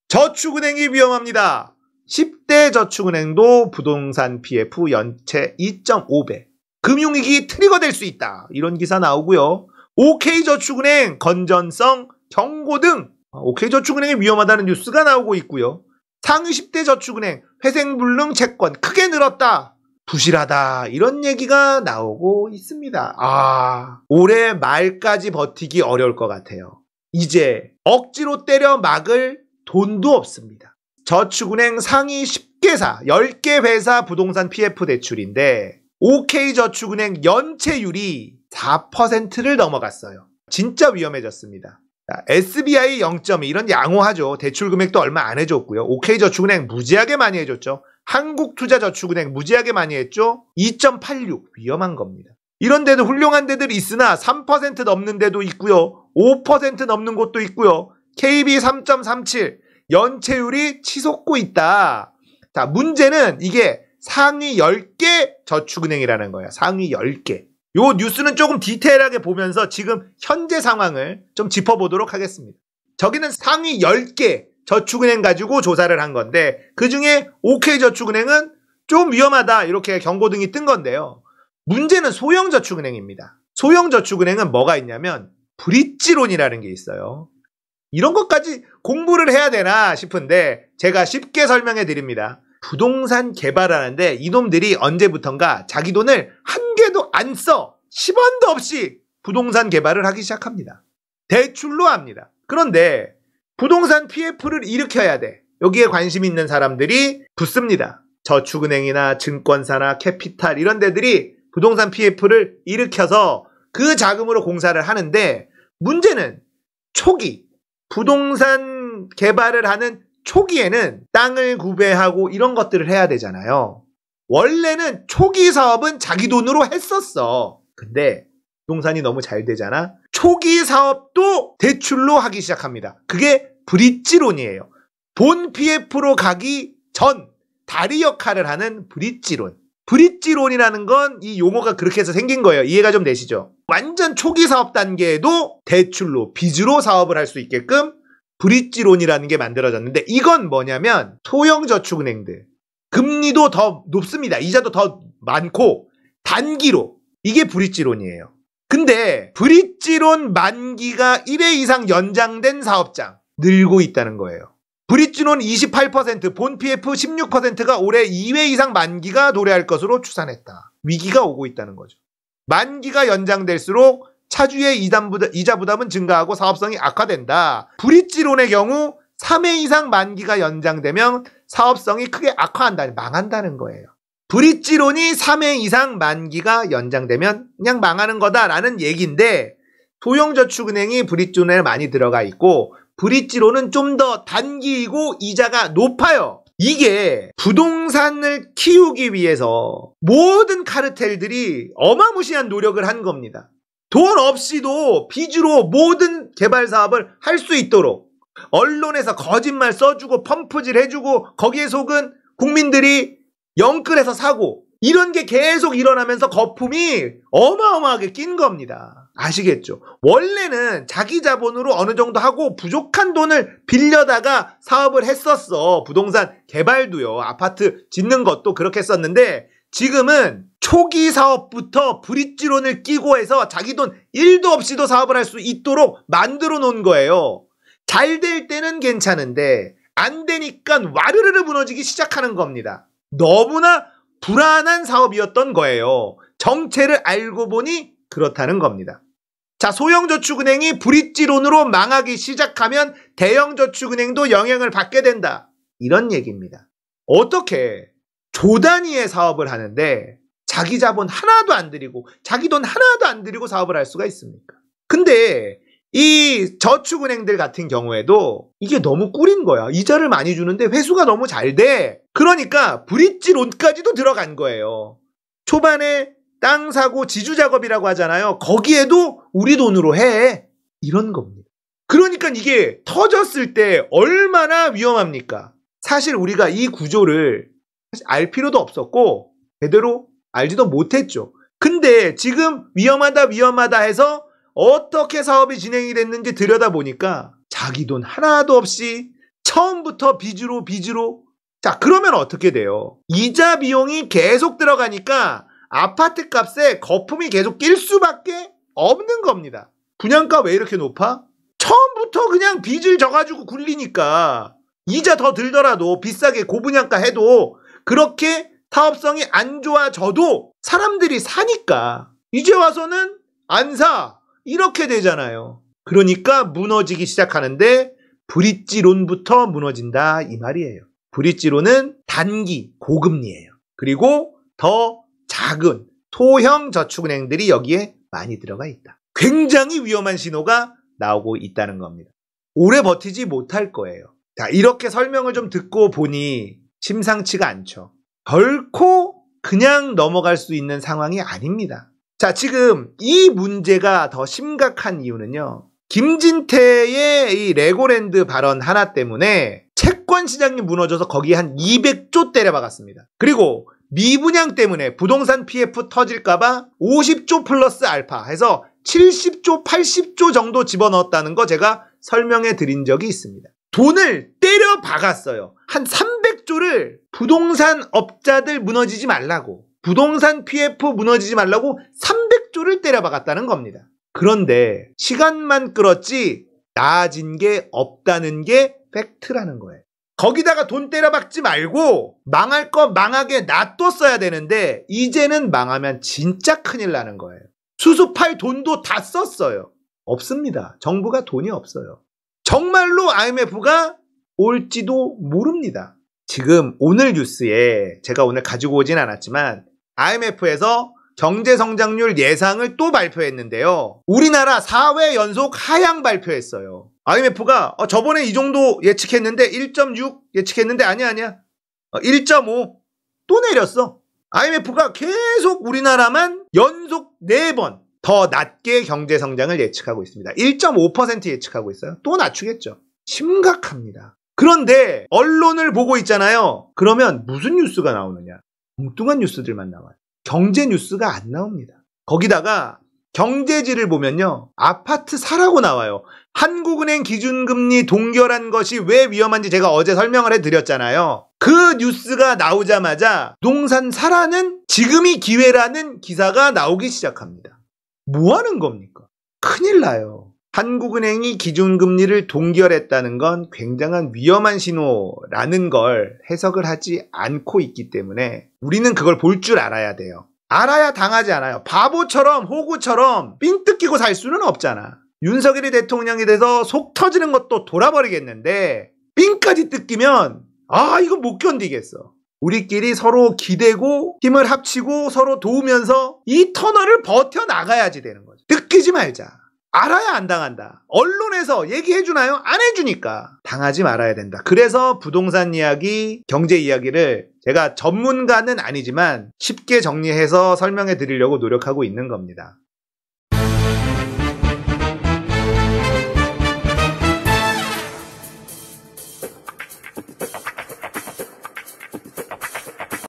저축은행이 위험합니다. 10대 저축은행도 부동산 PF 연체 2.5배. 금융위기 트리거 될 수 있다. 이런 기사 나오고요. OK저축은행 건전성 경고 등 OK저축은행이 위험하다는 뉴스가 나오고 있고요. 상위 10대 저축은행 회생불능 채권 크게 늘었다. 부실하다. 이런 얘기가 나오고 있습니다. 올해 말까지 버티기 어려울 것 같아요. 이제 억지로 때려 막을 돈도 없습니다. 저축은행 상위 10개사, 10개 회사 부동산 PF 대출인데 OK저축은행 연체율이 4%를 넘어갔어요. 진짜 위험해졌습니다. SBI 0.2 이런 양호하죠. 대출 금액도 얼마 안 해줬고요. OK저축은행 무지하게 많이 해줬죠. 한국투자저축은행 무지하게 많이 했죠. 2.86 위험한 겁니다. 이런 데도 훌륭한 데들이 있으나 3% 넘는 데도 있고요. 5% 넘는 곳도 있고요. KB 3.37 연체율이 치솟고 있다. 자, 문제는 이게 상위 10개 저축은행이라는 거야. 상위 10개. 요 뉴스는 조금 디테일하게 보면서 지금 현재 상황을 좀 짚어보도록 하겠습니다. 저기는 상위 10개 저축은행 가지고 조사를 한 건데 그중에 OK저축은행은 좀 위험하다 이렇게 경고등이 뜬 건데요. 문제는 소형저축은행입니다. 소형저축은행은 뭐가 있냐면 브릿지론이라는 게 있어요. 이런 것까지 공부를 해야 되나 싶은데 제가 쉽게 설명해 드립니다. 부동산 개발하는데 이놈들이 언제부턴가 자기 돈을 한 개도 안 써. 10원도 없이 부동산 개발을 하기 시작합니다. 대출로 합니다. 그런데 부동산 PF를 일으켜야 돼. 여기에 관심 있는 사람들이 붙습니다. 저축은행이나 증권사나 캐피탈 이런 데들이 부동산 PF를 일으켜서 그 자금으로 공사를 하는데 문제는 초기 부동산 개발을 하는 초기에는 땅을 구매하고 이런 것들을 해야 되잖아요. 원래는 초기 사업은 자기 돈으로 했었어. 근데 부동산이 너무 잘 되잖아. 초기 사업도 대출로 하기 시작합니다. 그게 브릿지론이에요. 본 PF로 가기 전 다리 역할을 하는 브릿지론. 브릿지론이라는 건 이 용어가 그렇게 해서 생긴 거예요. 이해가 좀 되시죠? 완전 초기 사업 단계에도 대출로, 빚으로 사업을 할 수 있게끔 브릿지론이라는 게 만들어졌는데 이건 뭐냐면 소형저축은행들 금리도 더 높습니다. 이자도 더 많고 단기로 이게 브릿지론이에요. 근데 브릿지론 만기가 1회 이상 연장된 사업장 늘고 있다는 거예요. 브릿지론 28%, 본 PF 16%가 올해 2회 이상 만기가 도래할 것으로 추산했다. 위기가 오고 있다는 거죠. 만기가 연장될수록 차주의 이자 부담은 증가하고 사업성이 악화된다. 브릿지론의 경우 3회 이상 만기가 연장되면 사업성이 크게 악화한다. 망한다는 거예요. 브릿지론이 3회 이상 만기가 연장되면 그냥 망하는 거다라는 얘기인데 소형저축은행이 브릿지론에 많이 들어가 있고 브릿지론은 좀 더 단기이고 이자가 높아요. 이게 부동산을 키우기 위해서 모든 카르텔들이 어마무시한 노력을 한 겁니다. 돈 없이도 빚으로 모든 개발 사업을 할 수 있도록 언론에서 거짓말 써주고 펌프질 해주고 거기에 속은 국민들이 영끌해서 사고 이런 게 계속 일어나면서 거품이 어마어마하게 낀 겁니다. 아시겠죠? 원래는 자기 자본으로 어느 정도 하고 부족한 돈을 빌려다가 사업을 했었어. 부동산 개발도요. 아파트 짓는 것도 그렇게 했었는데 지금은 초기 사업부터 브릿지론을 끼고 해서 자기 돈 1도 없이도 사업을 할 수 있도록 만들어 놓은 거예요. 잘 될 때는 괜찮은데 안 되니까 와르르르 무너지기 시작하는 겁니다. 너무나 불안한 사업이었던 거예요. 정체를 알고 보니 그렇다는 겁니다. 자, 소형저축은행이 브릿지론으로 망하기 시작하면 대형저축은행도 영향을 받게 된다. 이런 얘기입니다. 어떻게 조 단위의 사업을 하는데 자기 자본 하나도 안 들이고 자기 돈 하나도 안 들이고 사업을 할 수가 있습니까? 근데 이 저축은행들 같은 경우에도 이게 너무 꿀인 거야. 이자를 많이 주는데 회수가 너무 잘 돼. 그러니까 브릿지론까지도 들어간 거예요. 초반에 땅 사고 지주 작업이라고 하잖아요. 거기에도 우리 돈으로 해. 이런 겁니다. 그러니까 이게 터졌을 때 얼마나 위험합니까? 사실 우리가 이 구조를 알 필요도 없었고 제대로 알지도 못했죠. 근데 지금 위험하다 해서 어떻게 사업이 진행이 됐는지 들여다보니까 자기 돈 하나도 없이 처음부터 빚으로. 자, 그러면 어떻게 돼요? 이자 비용이 계속 들어가니까 아파트 값에 거품이 계속 낄 수밖에 없는 겁니다. 분양가 왜 이렇게 높아? 처음부터 그냥 빚을 져가지고 굴리니까 이자 더 들더라도 비싸게 고분양가 해도 그렇게 사업성이 안 좋아져도 사람들이 사니까 이제 와서는 안 사. 이렇게 되잖아요. 그러니까 무너지기 시작하는데 브릿지론부터 무너진다 이 말이에요. 브릿지론은 단기 고금리예요. 그리고 더 작은 소형 저축은행들이 여기에 많이 들어가 있다. 굉장히 위험한 신호가 나오고 있다는 겁니다. 오래 버티지 못할 거예요. 자, 이렇게 설명을 좀 듣고 보니 심상치가 않죠. 결코 그냥 넘어갈 수 있는 상황이 아닙니다. 자, 지금 이 문제가 더 심각한 이유는요. 김진태의 이 레고랜드 발언 하나 때문에 채권 시장이 무너져서 거기에 한 200조 때려박았습니다. 그리고 미분양 때문에 부동산 PF 터질까봐 50조 플러스 알파 해서 70조, 80조 정도 집어넣었다는 거 제가 설명해 드린 적이 있습니다. 돈을 때려 박았어요. 한 300조를 부동산 업자들 무너지지 말라고, 부동산 PF 무너지지 말라고 300조를 때려 박았다는 겁니다. 그런데 시간만 끌었지 나아진 게 없다는 게 팩트라는 거예요. 거기다가 돈 때려 박지 말고 망할 거 망하게 놔뒀어야 되는데 이제는 망하면 진짜 큰일 나는 거예요. 수습할 돈도 다 썼어요. 없습니다. 정부가 돈이 없어요. 정말로 IMF가 올지도 모릅니다. 지금 오늘 뉴스에 제가 오늘 가지고 오진 않았지만 IMF에서 경제성장률 예상을 또 발표했는데요. 우리나라 4회 연속 하향 발표했어요. IMF가 저번에 이 정도 예측했는데 1.6 예측했는데 아니야 1.5 또 내렸어. IMF가 계속 우리나라만 연속 4번 더 낮게 경제성장을 예측하고 있습니다. 1.5% 예측하고 있어요. 또 낮추겠죠. 심각합니다. 그런데 언론을 보고 있잖아요. 그러면 무슨 뉴스가 나오느냐? 엉뚱한 뉴스들만 나와요. 경제 뉴스가 안 나옵니다. 거기다가 경제지를 보면요. 아파트 사라고 나와요. 한국은행 기준금리 동결한 것이 왜 위험한지 제가 어제 설명을 해드렸잖아요. 그 뉴스가 나오자마자 부동산 사라는 지금이 기회라는 기사가 나오기 시작합니다. 뭐 하는 겁니까? 큰일 나요. 한국은행이 기준금리를 동결했다는 건 굉장한 위험한 신호라는 걸 해석을 하지 않고 있기 때문에 우리는 그걸 볼 줄 알아야 돼요. 알아야 당하지 않아요. 바보처럼 호구처럼 삥 뜯기고 살 수는 없잖아. 윤석열이 대통령이 돼서 속 터지는 것도 돌아버리겠는데 삥까지 뜯기면 이거 못 견디겠어. 우리끼리 서로 기대고 힘을 합치고 서로 도우면서 이 터널을 버텨나가야지 되는 거죠. 뜯기지 말자. 알아야 안 당한다. 언론에서 얘기해주나요? 안 해주니까 당하지 말아야 된다. 그래서 부동산 이야기, 경제 이야기를 제가 전문가는 아니지만 쉽게 정리해서 설명해 드리려고 노력하고 있는 겁니다.